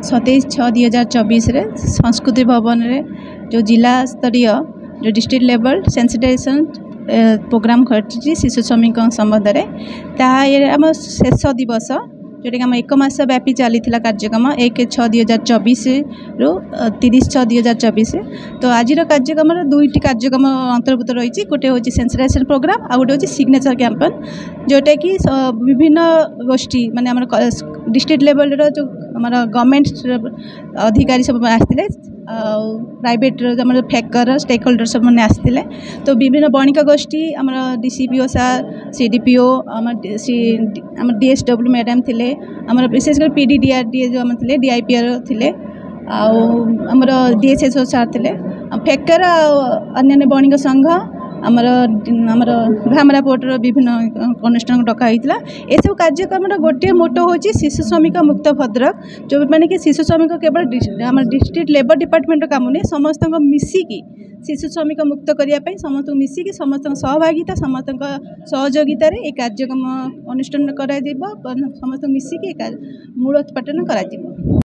27/6/2024 संस्कृति भवन रे जो जिला स्तरीय जो डिस्ट्रिक्ट लेवल सेंसिटाइजेशन प्रोग्राम घटी शिशु श्रमिक संबंध में आम शेष दिवस जोटा कि आम 1 मास व्यापी चली कार्यक्रम 1/6/2024 रु 30/6/2024। तो आज कार्यक्रम दुईटी कार्यक्रम अंतर्भुक्त रही गोटे हूँ सेंसिटाइजेशन प्रोग्राम आ गोटे हूँ सिग्नेचर कैंपेन जोटा कि विभिन्न गोष्ठी माने आम डिस्ट्रिक्ट लेवल जो आम गवर्नमेंट अधिकारी सब आसते प्राइवेट फेकर स्टेक होल्डर सब मैंने आसते। तो विभिन्न बणिक गोष्ठी आम डीसीपीओ सार सीडीपीओ आम डीएसडब्ल्यू मैडम थे आम विशेषकर पीडीडीआरडीए जो आम थे डीआईपीआर थे आमर डीएसएसओ सार थे फेकर अन्य बणिक संघ आमर घामरापोर्टर विभिन्न अनुष्ठान डकाई ए सब कार्यक्रम गोटे मोटो हूँ शिशु श्रमिक मुक्त भद्रक जो मैंने कि शिशु श्रमिक केवल आम डिस्ट्रिक्ट लेबर डिपार्टमेंट काम नहीं समस्त मिसिकी शिशु श्रमिक मुक्त करने समस्त मिसिकी समस्त सहभागिता समस्त सहयोगितार ये कार्यक्रम अनुष्ठान कर समस्त मिसिकी मूलोत्पाटन कर।